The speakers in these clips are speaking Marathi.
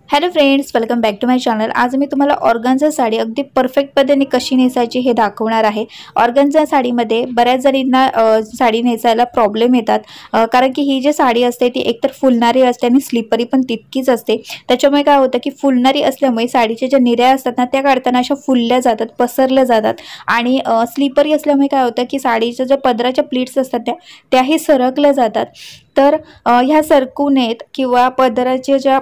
Hello friends, welcome back to my channel. आज मी तुम्हाला ऑर्गन्झा साडी अगदी परफेक्ट पद्धतीने कशी नेसायची हे दाखवणार आहे। ऑर्गन्झा साडीमध्ये बऱ्याच जणींना साडी नेसायला प्रॉब्लेम येतात, कारण की ही जी साडी असते ती एकतर फुलणारी असते आणि स्लिपरी पण तितकीच असते। त्याच्यामुळे काय होतं की फुलणारी असल्यामुळे साडीच्या ज्या निऱ्या असतात ना त्या काढताना अशा फुलल्या जातात, पसरल्या जातात आणि स्लिपरी असल्यामुळे काय होतं की साडीच्या ज्या पदराच्या प्लीट्स असतात त्याही सरकल्या जातात। तर ह्या सरकू नयेत किंवा पदराच्या ज्या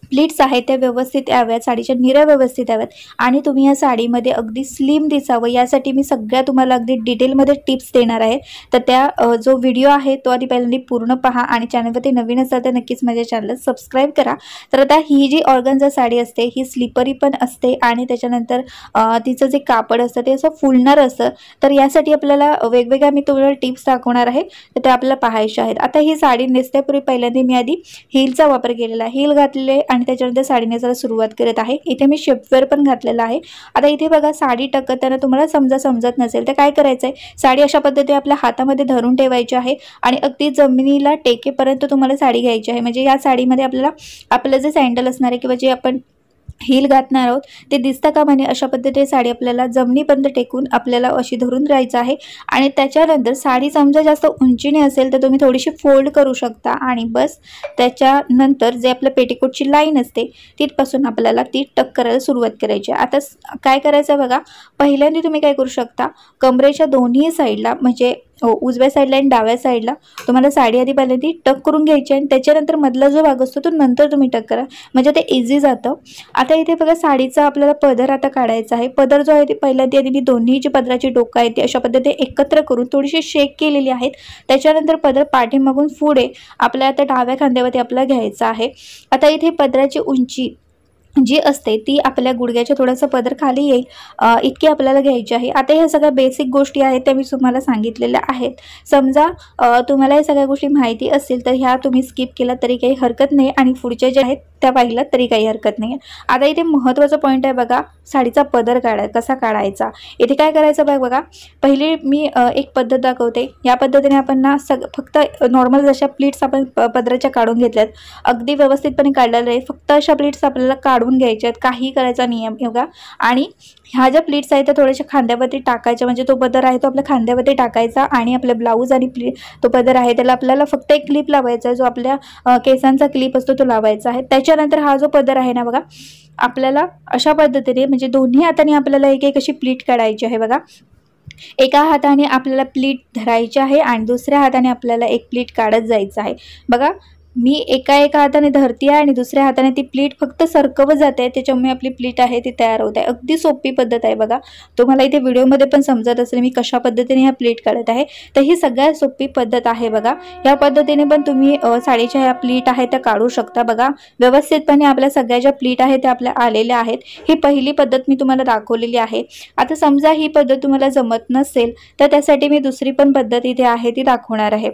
प्लीट्स आहेत त्या व्यवस्थित याव्यात, साडीच्या निऱ्या व्यवस्थित याव्यात आणि तुम्ही या साडीमध्ये अगदी स्लिम दिसावं यासाठी मी सगळ्या तुम्हाला अगदी डिटेलमध्ये टिप्स देणार आहे। तर त्या जो व्हिडिओ आहे तो आधी पहिल्यांदा पूर्ण पहा आणि चॅनलवरती नवीन असाल तर नक्कीच माझ्या चॅनलला सबस्क्राइब करा। तर आता ही जी ऑर्गन्झा साडी असते ही स्लिपरी पण असते आणि त्याच्यानंतर तिचं जे कापड असतं ते असं फुलणार असतं। तर यासाठी आपल्याला वेगवेगळ्या मी तुम्हाला टिप्स दाखवणार आहे, तर ते आपल्याला पाहायचे आहेत। आता ही साडी नेसण्यापूर्वी पहिल्यांदा मी आधी हीलचा वापर केलेला आहे, हील घातलेले आणि त्याच्यानंतर साडी नेसायला सुरुवात करत आहे। इथे मी शेपवेअर पण घातलेला आहे। आता इथे बघा साडी टकताना तुम्हाला समजत नसेल तर काय करायचं आहे, साडी अशा पद्धतीने आपल्या हातामध्ये धरून ठेवायची आहे आणि अगदी जमिनीला टेकेपर्यंत तुम्हाला साडी घ्यायची आहे। म्हणजे या साडीमध्ये आपल्याला आपलं जे सँडल असणार आहे किंवा जे आपण हील घातणार आहोत ते दिसता का म्हणे अशा पद्धतीने साडी आपल्याला जमिनीपर्यंत टेकून आपल्याला अशी धरून राहायचं आहे। आणि त्याच्यानंतर साडी समजा जास्त उंचीने असेल तर तुम्ही थोडीशी फोल्ड करू शकता आणि बस त्याच्यानंतर जे आपलं पेटीकोटची लाईन असते तिथपासून आपल्याला ती टक करायला सुरुवात करायची। आता काय करायचं बघा, पहिल्यांदा तुम्ही काय करू शकता, कमरेच्या दोन्ही साईडला म्हणजे उजव्या साईडला आणि डाव्या साईडला तुम्हाला साडी आधी पहिल्यांदा टक करून घ्यायची आणि त्याच्यानंतर मधला जो भाग असतो तो नंतर तुम्ही टक करा, म्हणजे ते इझी जातं। आता इथे बघा साडीचा आपल्याला पदर आता काढायचा आहे। पदर जो आहे ते पहिल्यांदा आधी मी दोन्ही जी पदराची डोकं आहेत ते अशा पद्धतीने एकत्र करून थोडीशी शेक केलेली आहेत। त्याच्यानंतर पदर पाठीमागून पुढे आपल्या आता डाव्या खांद्यावरती आपल्याला घ्यायचा आहे। आता इथे पदराची उंची जी असते ती आपल्या गुडघ्याच्या थोडासा पदर खाली येईल इतकी आपल्याला घ्यायची आहे। आता ह्या सगळ्या बेसिक गोष्टी आहेत त्या मी तुम्हाला सांगितलेल्या आहेत। समजा तुम्हाला या सगळ्या गोष्टी माहिती असतील तर ह्या तुम्ही स्किप केला तरी काही हरकत नाही आणि पुढच्या ज्या आहेत त्या पाहिला तरी काही हरकत नाही। आता इथे महत्त्वाचा पॉईंट आहे बघा, साडीचा पदर कसा काढायचा। इथे काय करायचं बघा, पहिली मी एक पद्धत दाखवते। या पद्धतीने आपण ना फक्त नॉर्मल जशा प्लीट्स आपण पदराच्या काढून घेतल्यात अगदी व्यवस्थितपणे काढलेल्या आहेत, फक्त अशा प्लीट्स आपल्याला काढून घ्यायचे आहेत, काही करायचा नियम बघा। आणि ह्या ज्या प्लीट्स आहेत त्या थोड्याशा खांद्यावरती टाकायच्या, म्हणजे तो पदर आहे तो आपल्या खांद्यावरती टाकायचा आणि आपल्या ब्लाऊज आणि तो पदर आहे त्याला आपल्याला फक्त एक क्लिप लावायचा आहे, जो आपल्या केसांचा क्लिप असतो तो लावायचा आहे। त्याच्यानंतर हा जो पदर आहे ना बघा, आपल्याला अशा पद्धतीने म्हणजे दोन्ही हाताने आपल्याला एक एक अशी प्लीट काढायची आहे बघा। एका हाताने आपल्याला प्लीट धरायची आहे आणि दुसऱ्या हाताने आपल्याला एक प्लीट काढत जायचं आहे बघा। मी एका हाताने धरते आहे आणि दुसऱ्या हाताने ती प्लीट फक्त सरकवत जाते, त्याच्यामुळे आपली प्लीट आहे ती तयार होते। अगदी सोपी पद्धत आहे बघा, तुम्हाला इथे व्हिडिओमध्ये पण समजत असेल मी कशा पद्धतीने ह्या प्लीट काढत आहे। तर ही सगळ्यात सोपी पद्धत आहे बघा। या पद्धतीने पण तुम्ही साडीच्या ह्या प्लीट आहेत त्या काढू शकता बघा। व्यवस्थितपणे आपल्या सगळ्या ज्या प्लीट आहेत त्या आपल्या आलेल्या आहेत। ही पहिली पद्धत मी तुम्हाला दाखवलेली आहे। आता समजा ही पद्धत तुम्हाला जमत नसेल तर त्यासाठी मी दुसरी पण पद्धत इथे आहे ती दाखवणार आहे।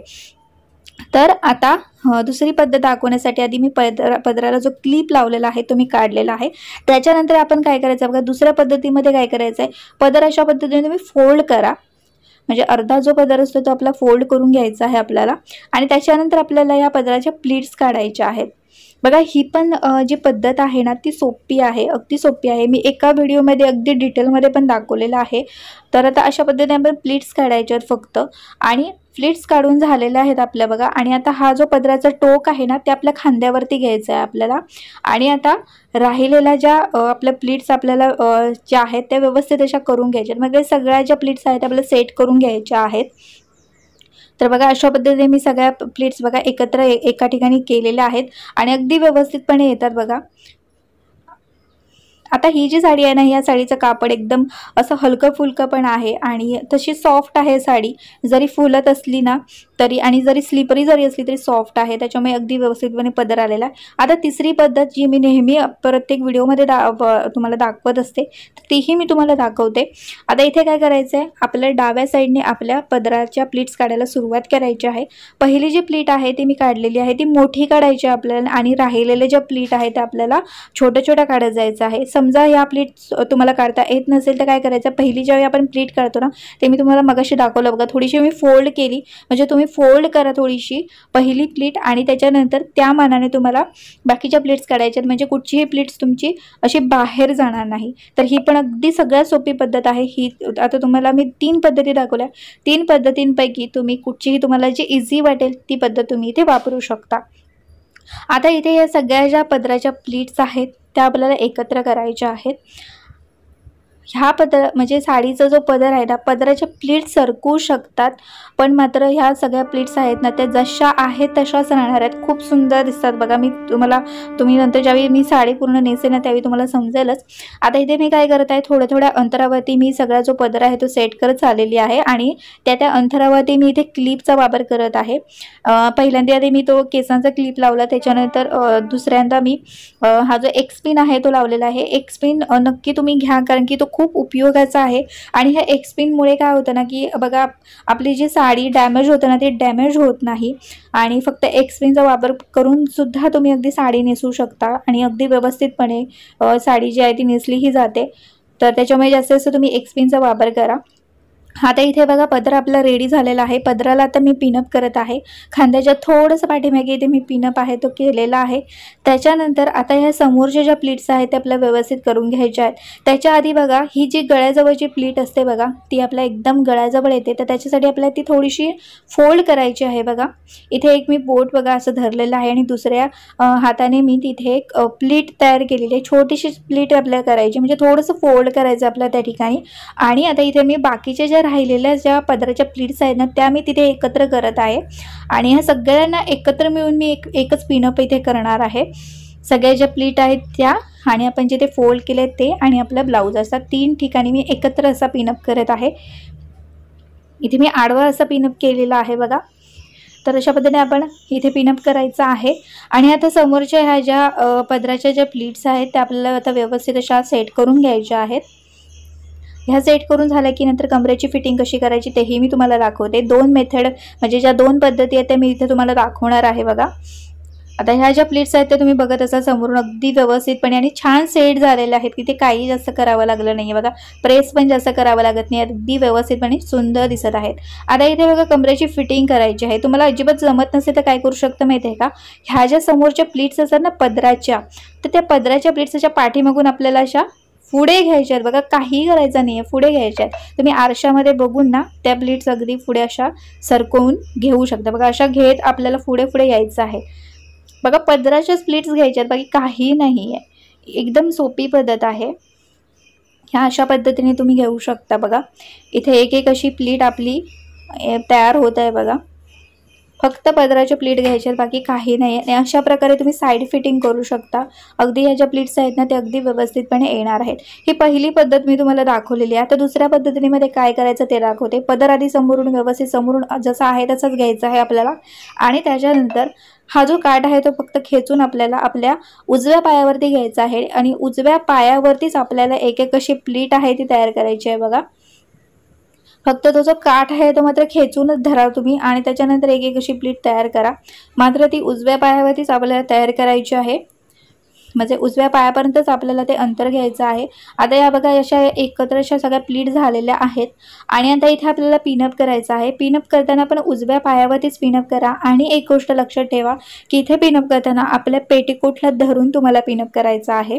तर आता दुसरी पद्धत दाखवण्यासाठी आधी मी पदराला जो क्लिप लावलेला आहे तो मी काढलेला आहे। त्याच्यानंतर आपण काय करायचं बघा, दुसऱ्या पद्धतीमध्ये काय करायचं आहे, पदर अशा पद्धतीने तुम्ही फोल्ड करा, म्हणजे अर्धा जो पदर असतो तो आपला फोल्ड करून घ्यायचा आहे आपल्याला आणि त्याच्यानंतर आपल्याला या पदराच्या प्लीट्स काढायच्या आहेत बघा। ही पण जी पद्धत आहे ना ती सोपी आहे, अगदी सोपी आहे। मी एका व्हिडिओमध्ये अगदी डिटेलमध्ये पण दाखवलेलं आहे। तर आता अशा पद्धतीने आपण प्लीट्स काढायचे आहेत फक्त, आणि प्लीट्स काढून झालेल्या आहेत आपल्या बघा। आणि आता हा जो पदराचा टोक आहे ना ते आपल्या खांद्यावरती घ्यायचा आहे आपल्याला आणि आता राहिलेल्या ज्या आपल्या प्लीट्स आपल्याला ज्या आहेत त्या व्यवस्थित अशा करून घ्यायच्या, मग सगळ्या ज्या प्लीट्स आहेत आपल्याला सेट करून घ्यायच्या आहेत। तर बघा अशा पद्धतीने मी सगळ्या प्लीट्स बघा एकत्र एका ठिकाणी केलेल्या आहेत आणि अगदी व्यवस्थितपणे येतात बघा। आता ही जी साडी आहे ना, या साडीचं कापड एकदम असं हलकं फुलकं पण आहे आणि तशी सॉफ्ट आहे साडी, जरी फुलत असली ना तरी आणि जरी स्लिपरी जरी असली तरी सॉफ्ट आहे, त्याच्यामुळे अगदी व्यवस्थितपणे पदर आलेला आहे। आता तिसरी पद्धत जी मी नेहमी प्रत्येक व्हिडिओमध्ये तुम्हाला दाखवत असते तीही मी तुम्हाला दाखवते। आता इथे काय करायचं आहे, आपल्या डाव्या साईडने आपल्या पदराच्या प्लीट्स काढायला सुरुवात करायची आहे। पहिली जी प्लीट आहे ती मी काढलेली आहे ती मोठी काढायची आपल्याला आणि राहिलेले ज्या प्लीट आहेत त्या आपल्याला छोट्या छोट्या काढत जायचं आहे। समजा ह्या प्लीट्स तुम्हाला काढता येत नसेल तर काय करायचं, पहिली ज्यावेळी आपण प्लीट काढतो ना ते मी तुम्हाला मगाशी दाखवलं बघा, थोडीशी मी फोल्ड केली, म्हणजे तुम्ही फोल्ड करा थोडीशी पहिली प्लीट आणि त्याच्यानंतर त्या मानाने तुम्हाला बाकीच्या प्लीट्स काढायच्यात, म्हणजे कुठचीही प्लीट्स तुमची अशी बाहेर जाणार नाही। तर ही पण अगदी सगळ्यात सोपी पद्धत आहे ही। आता तुम्हाला मी 3 पद्धती दाखवल्या, 3 पद्धतींपैकी तुम्ही कुठचीही तुम्हाला जी इझी वाटेल ती पद्धत तुम्ही इथे वापरू शकता। आता इथे या सगळ्या ज्या पदराच्या प्लीट्स आहेत त्या आपल्याला एकत्र करायच्या आहेत। ह्या पदर म्हणजे साडीचा जो पदर आहे ना, पदराच्या प्लीट सरकू शकतात, पण मात्र ह्या सगळ्या प्लीट्स आहेत ना त्या जशा आहेत तशाच राहणार आहेत, खूप सुंदर दिसतात बघा। तुम्ही नंतर ज्यावेळी मी साडी पूर्ण नेसे ना त्यावेळी तुम्हाला समजेलच। आता इथे मी काय करत आहे, थोड्या थोड्या अंतरावरती मी सगळा जो पदर आहे तो सेट करत आलेली आहे आणि त्या अंतरावरती मी इथे क्लिपचा वापर करत आहे। पहिल्यांदा आधी मी तो केसांचा क्लिप लावला, त्याच्यानंतर दुसऱ्यांदा मी हा जो एक्सपिन आहे तो लावलेला आहे। एक्सपिन नक्की तुम्ही घ्या, कारण की तो खूप उपयोगाचा आहे। आणि ह्या एक्सपिनमुळे काय होतं ना की बघा आपली जी साडी डॅमेज होते ना ते डॅमेज होत नाही, आणि फक्त एक्सपिनचा वापर करून सुद्धा तुम्ही अगदी साडी नेसू शकता आणि अगदी व्यवस्थितपणे साडी जी आहे ती नेसलीही जाते। तर त्याच्यामुळे जास्तीत जास्त तुम्ही एक्सपिनचा वापर करा। आता इथे बघा पदर आपला रेडी झालेला आहे। पदराला आता मी पिनअप करत आहे, खांद्याच्या थोडंसं पाठीमागे इथे मी पिनअप आहे तो केलेला आहे। त्याच्यानंतर आता ह्या समोरच्या ज्या प्लीट्स आहेत ते आपल्याला व्यवस्थित करून घ्यायच्या आहेत। त्याच्या आधी बघा ही जी गळ्याजवळची प्लीट असते बघा ती आपल्या एकदम गळ्याजवळ येते, तर त्याच्यासाठी आपल्याला ती थोडीशी फोल्ड करायची आहे बघा। इथे एक मी बोट बघा असं धरलेलं आहे आणि दुसऱ्या हाताने मी तिथे एक प्लीट तयार केलेली आहे, छोटीशी प्लीट आपल्याला करायची, म्हणजे थोडंसं फोल्ड करायचं आपल्याला त्या ठिकाणी। आणि आता इथे मी बाकीच्या ज्या राहिलेल्या ज्या पदराच्या प्लीट्स आहेत ना त्या मी तिथे एकत्र करत आहे आणि ह्या सगळ्यांना एकत्र मिळून मी एकच पिनअप इथे करणार आहे। सगळ्या ज्या प्लीट आहेत त्या आणि आपण जिथे फोल्ड केले ते आणि आपला ब्लाउज असा 3 ठिकाणी मी एकत्र असा पिनअप करत आहे। इथे मी आडवा असा पिनअप केलेला आहे बघा। तर अशा पद्धतीने आपण इथे पिनअप करायचं आहे। आणि आता समोरच्या ह्या ज्या पदराच्या ज्या प्लीट्स आहेत त्या आपल्याला आता व्यवस्थित अशा सेट करून घ्यायच्या आहेत। ह्या सेट करून झाल्या की नंतर कमरेची फिटिंग कशी करायची तेही मी तुम्हाला दाखवते। 2 मेथड म्हणजे ज्या 2 पद्धती आहेत त्या मी इथे तुम्हाला दाखवणार आहे बघा। आता ह्या ज्या प्लीट्स आहेत त्या तुम्ही बघत असाल समोरून अगदी व्यवस्थितपणे आणि छान सेट झालेल्या आहेत, की ते काही जास्त करावं लागलं नाही बघा, प्रेस पण जास्त करावं लागत नाही, अगदी व्यवस्थितपणे सुंदर दिसत आहेत। आता इथे बघा कमरेची फिटिंग करायची आहे। तुम्हाला अजिबात जमत नसेल तर काय करू शकता माहिती आहे का, ह्या ज्या समोरच्या प्लीट्स असतात ना पदराच्या, तर त्या पदराच्या प्लीट्सच्या पाठीमागून आपल्याला अशा पुढे घ्यायच्या आहेत बघा, काही करायचं नाही आहे, पुढे घ्यायच्या आहेत। तुम्ही आरशामध्ये बघून ना त्या प्लीट्स अगदी पुढे अशा सरकवून घेऊ शकता बघा। अशा घेत आपल्याला पुढे पुढे यायचं आहे बघा, पदराच्याच प्लीट्स घ्यायच्यात, बाकी काही नाही आहे, एकदम सोपी पद्धत आहे। ह्या अशा पद्धतीने तुम्ही घेऊ शकता बघा। इथे एक एक अशी प्लीट आपली तयार होत आहे बघा, फक्त पदराचे प्लीट घ्यायचे, बाकी काही नाही। आणि अशा प्रकारे तुम्ही साइड फिटिंग करू शकता, अगदी ह्या ज्या प्लीट्स आहेत ना ते अगदी व्यवस्थितपणे येणार आहेत। ही पहिली पद्धत मी तुम्हाला दाखवलेली आहे। आता दुसऱ्या पद्धतीमध्ये काय करायचं ते दाखवते। पदर आधी समोरून व्यवस्थित समोरून जसा आहे तसाच घ्यायचा आहे आपल्याला, आणि त्याच्यानंतर हा जो काठ आहे तो फक्त खेचून आपल्याला आपल्या उजव्या पायावरती घ्यायचा आहे आणि उजव्या पायावरतीच आपल्याला एक एक अशी प्लीट आहे ती तयार करायची आहे बघा। फक्त तो जो काठ आहे तो मात्र खेचूनच धरा तुम्ही आणि त्याच्यानंतर एक एक अशी प्लीट तयार करा, मात्र ती उजव्या पायावरतीच आपल्याला तयार करायची आहे, म्हणजे उजव्या पायापर्यंतच आपल्याला ते अंतर घ्यायचं आहे। आता या बघा अशा एकत्र अशा सगळ्या प्लीट झालेल्या आहेत आणि आता इथे आपल्याला पिनअप करायचं आहे। पिनअप करताना पण उजव्या पायावरतीच पिनअप करा आणि एक गोष्ट लक्षात ठेवा की इथे पिनअप करताना आपल्या पेटीकोटला धरून तुम्हाला पिनअप करायचं आहे।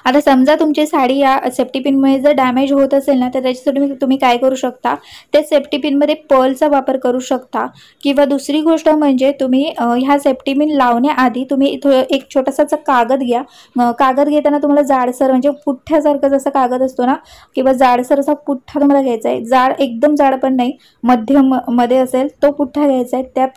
आता समजा तुमची साडी या सेफ्टी पिनमुळे जर डॅमेज होत असेल ना तर त्याच्यासाठी तुम्ही काय करू शकता, त्या सेफ्टी पिनमध्ये पर्लचा वापर करू शकता, किंवा दुसरी गोष्ट म्हणजे तुम्ही ह्या सेफ्टी पिन लावण्याआधी तुम्ही एक छोटासा कागद घ्या। कागद घेताना तुम्हाला जाडसर म्हणजे पुठ्ठ्यासारखा जसा कागद असतो ना किंवा जाडसर असा पुठ्ठा तुम्हाला घ्यायचा आहे, जाड एकदम जाड पण नाही, मध्यम मध्ये असेल तो पुठ्ठा घ्यायचा आहे। त्या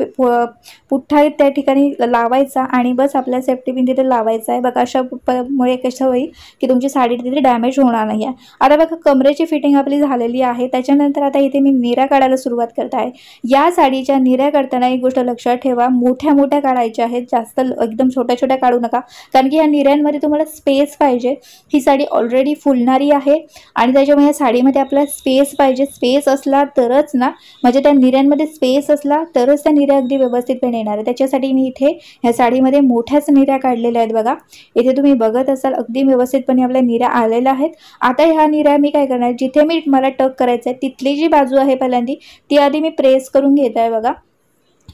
पुठ्ठा त्या ठिकाणी लावायचा आणि बस आपल्या सेफ्टी पिन तिथे लावायचा आहे बघा। अशामुळे कसं होईल की तुमची साडी तिथे डॅमेज होणार नाही आहे। आता बघा कमरेची फिटिंग आपली झालेली आहे। त्याच्यानंतर आता इथे मी निऱ्या काढायला सुरुवात करत आहे। या साडीच्या निऱ्या काढताना एक गोष्ट लक्षात ठेवा, मोठ्या मोठ्या काढायच्या आहेत, जास्त एकदम छोट्या छोट्या काढू नका, कारण की या निऱ्यांमध्ये तुम्हाला स्पेस पाहिजे। ही साडी ऑलरेडी फुलणारी आहे आणि त्याच्यामुळे या साडीमध्ये आपल्याला स्पेस पाहिजे। स्पेस असला तरच ना, म्हणजे त्या निऱ्यांमध्ये स्पेस असला तरच त्या निऱ्या अगदी व्यवस्थितपणे येणार आहे। त्याच्यासाठी मी इथे या साडीमध्ये मोठ्याच निऱ्या काढलेल्या आहेत बघा। इथे तुम्ही बघत असाल अगदी व्यवस्थितपणे आपल्या निऱ्या आलेल्या आहेत। आता ह्या निऱ्या मी काय करणार, जिथे मला टक करायचं आहे तिथली जी बाजू आहे पहिल्यांदी ती आधी मी प्रेस करून घेत आहे बघा।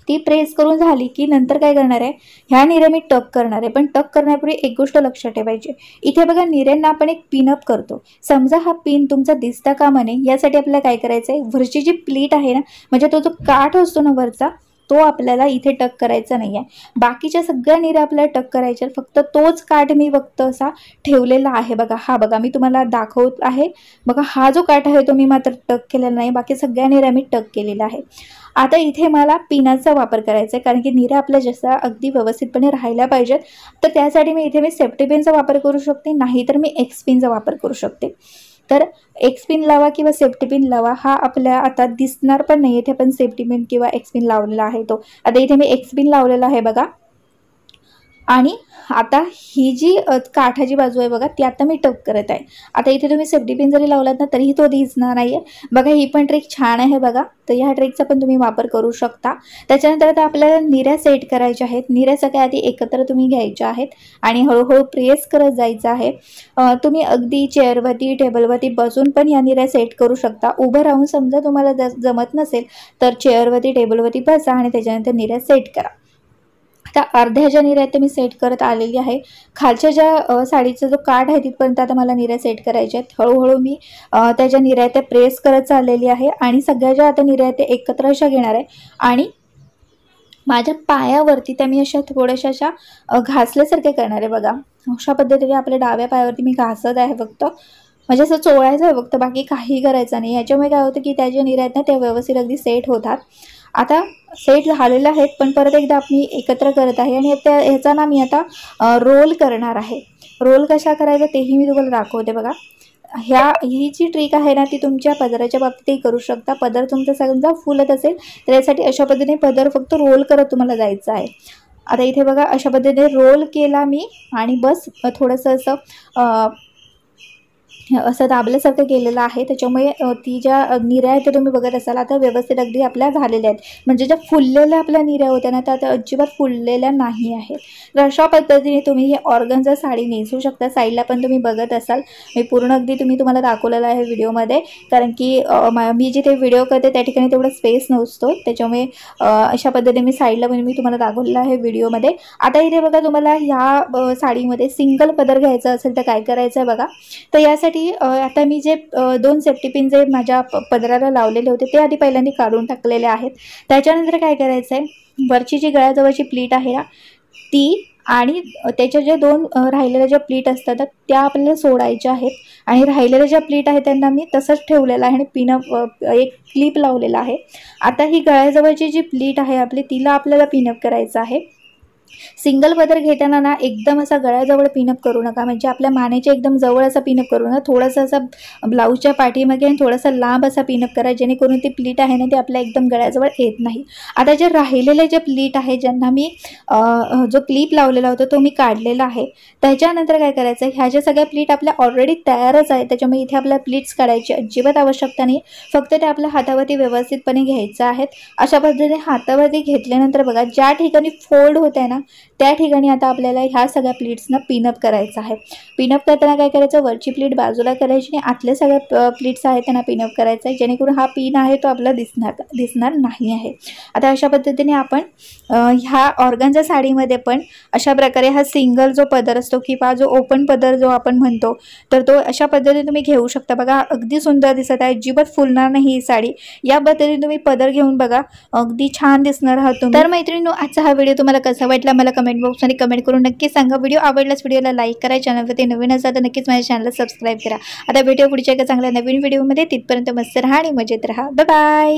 ती प्रेस करून झाली की नंतर काय करणार आहे, ह्या निऱ्या मी टक करणार आहे। पण टक करण्यापूर्वी एक गोष्ट लक्षात ठेवायची, इथे बघा निऱ्यांना आपण एक पिनअप करतो। समजा हा पिन तुमचा दिसता कामा नये यासाठी आपल्याला काय करायचं आहे, वरची जी प्लीट आहे ना, म्हणजे तो जो काठ असतो ना वरचा, तो आपल्याला इथे टक करायचा नाही आहे। बाकीच्या सगळ्या निऱ्या आपल्याला टक करायच्या, फक्त तोच काठ मी फक्त असा ठेवलेला आहे बघा। हा बघा मी तुम्हाला दाखवत आहे बघा, हा जो काठ आहे तो मी मात्र टक केलेला नाही, बाकी सगळ्या निऱ्या मी टक केलेल्या आहे। आता इथे मला पिनाचा वापर करायचा आहे, कारण की निऱ्या आपल्या जसा अगदी व्यवस्थितपणे राहायला पाहिजेत। तर त्यासाठी मी सेफ्टी पिनचा वापर करू शकते, नाहीतर मी एक्स पिनचा वापर करू शकते। तर एक्स पिन लावा किंवा सेफ्टी पिन लावा, हा आपल्या आता दिसणार पण नाही इथे पण सेफ्टी पिन किंवा एक्स पिन लावलेला आहे तो। आता इथे मी एक्स पिन लावलेला आहे बघा। आणि आता ही जी काठाची बाजू आहे बघा, ती आता मी टक करत आहे। आता इथे तुम्ही सेफ्टी पिन जरी लावलात ना तरीही तो दिसणार नाहीये बघा। ही पण ट्रिक छान आहे बघा, तर ह्या ट्रिकचा पण तुम्ही वापर करू शकता। त्याच्यानंतर आता आपल्याला निऱ्या सेट करायच्या आहेत। निऱ्या सगळ्या आधी एकत्र तुम्ही घ्यायच्या आहेत आणि हळूहळू प्रेस करत जायचं आहे। तुम्ही अगदी चेअरवरती टेबलवरती बसून पण या निऱ्या सेट करू शकता। उभं राहून समजा तुम्हाला जमत नसेल तर चेअरवरती टेबलवरती बसा आणि त्याच्यानंतर निऱ्या सेट करा। आता अर्ध्या ज्या निऱ्या आहेत मी सेट करत आलेली आहे। खालच्या ज्या साडीचा जो काठ आहे तिथपर्यंत आता मला निऱ्या सेट करायच्या आहेत। हळूहळू मी त्याच्या निऱ्या त्या प्रेस करत चाललेली आहे आणि सगळ्या ज्या आता निऱ्या आहेत त्या एकत्र अशा घेणार आहे आणि माझ्या पायावरती त्या मी अशा थोड्याशा अशा घासल्यासारखे करणार आहे बघा। अशा पद्धतीने आपल्या डाव्या पायावरती मी घासत आहे फक्त, म्हणजे असं चोळायचं आहे फक्त, बाकी काही करायचं नाही। याच्यामुळे काय होतं की त्या ज्या निऱ्या आहेत ना त्या व्यवस्थित अगदी सेट होतात। आता सेट झालेलं आहेत, पण परत एकदा मी एकत्र करत आहे आणि ह्याचा ना मी आता रोल करणार आहे। रोल कशा करायचा तेही मी तुम्हाला दाखवते बघा। ही जी ट्रिक आहे ना ती तुमच्या पदराच्या बाबतीतही करू शकता। पदर तुमचा समजा फुलत असेल तर यासाठी अशा पद्धतीने पदर फक्त रोल करत तुम्हाला जायचं आहे। आता इथे बघा अशा पद्धतीने रोल केला मी आणि बस थोडंसं असं दाबल्यासारखं केलेलं आहे। त्याच्यामुळे ती ज्या निऱ्या आहेत त्या तुम्ही बघत असाल आता व्यवस्थित अगदी आपल्या झालेल्या आहेत, म्हणजे ज्या फुललेल्या आपल्या निऱ्या होत्या ना त्या आता अजिबात फुललेल्या नाही आहेत। तर अशा पद्धतीने तुम्ही ही ऑर्गन्झा साडी नेसू शकता। साईडला पण तुम्ही बघत असाल, मी पूर्ण अगदी तुम्हाला दाखवलेलं आहे व्हिडिओमध्ये, कारण की मी जिथे व्हिडिओ करते त्या ठिकाणी तेवढा स्पेस नसतो, त्याच्यामुळे अशा पद्धतीने मी साईडला पण मी तुम्हाला दाखवलेलं आहे व्हिडिओमध्ये। आता इथे बघा तुम्हाला ह्या साडीमध्ये सिंगल पदर घ्यायचा असेल तर काय करायचं आहे बघा। तर यासाठी आता मी जे 2 सेफ्टी पिन जे माझ्या पदराला लावलेले होते ते आधी पहिल्यांदा काढून टाकलेले आहेत। त्याच्यानंतर काय करायचं आहे, वरची जी गळ्याजवळची प्लीट आहे ना ती आणि त्याच्या ज्या 2 राहिलेल्या ज्या प्लीट असतात त्या आपल्याला सोडायच्या आहेत आणि राहिलेल्या ज्या प्लीट आहेत त्यांना मी तसंच ठेवलेलं आहे आणि पिनअप एक क्लिप लावलेला आहे। आता ही गळ्याजवळची जी प्लीट आहे आपली तिला आपल्याला पिनअप करायचं आहे। सिंगल पदर घेताना ना एकदम असा गळ्याजवळ पिनअप करू नका, म्हणजे आपल्या मानेच्या एकदम जवळ असा पिनअप करू नका, थोडासा असा ब्लाऊजच्या पाठीमागे आणि थोडासा लांब असा पिनअप करा, जेणेकरून ती प्लीट आहे ना ती आपल्या एकदम गळ्याजवळ येत नाही। आता जे राहिलेले जे प्लीट आहे ज्यांना मी जो क्लिप लावलेला होता तो मी काढलेला आहे। त्याच्यानंतर काय करायचं, ह्या ज्या सगळ्या प्लीट आपल्या ऑलरेडी तयारच आहे, त्याच्यामुळे इथे आपल्या प्लीट्स काढायची अजिबात आवश्यकता नाही, फक्त ते आपल्या हातावरती व्यवस्थितपणे घ्यायचं आहेत। अशा पद्धतीने हातावरती घेतल्यानंतर बघा ज्या ठिकाणी फोल्ड होत आहे ना त्या ठिकाणी आता आपल्याला ह्या सगळ्या प्लीट्सना पिनअप करायचं आहे। पिनअप करताना काय करायचं, वरची प्लीट बाजूला करायची आणि आतल्या सगळ्या प्लीट्स आहेत त्यांना पिनअप करायचं आहे, जेणेकरून हा पिन आहे तो आपला दिसणार नाही आहे। आता अशा पद्धतीने आपण ह्या ऑर्गन्झा साडीमध्ये पण अशा प्रकारे हा सिंगल जो पदर असतो किंवा जो ओपन पदर जो आपण म्हणतो तर तो अशा पद्धतीने तुम्ही घेऊ शकता बघा। अगदी सुंदर दिसत आहे, अजिबात फुलणार नाही ही साडी। या पद्धतीने तुम्ही पदर घेऊन बघा, अगदी छान दिसणार आहात तुम्ही। तर मैत्रिणींनो, आजचा हा व्हिडिओ तुम्हाला कसा वाटला मला कमेंट बॉक्समध्ये कमेंट करून नक्की सांगा। व्हिडिओ आवडल्यास व्हिडिओला लाईक करा, चॅनलवरती नवीन असाल तर नक्कीच माझ्या चॅनलला सबस्क्राईब करा। आता भेटूया पुढच्या एका चांगल्या नवीन व्हिडिओमध्ये, तिथपर्यंत मस्त राहा आणि मजेत राहा। Bye bye.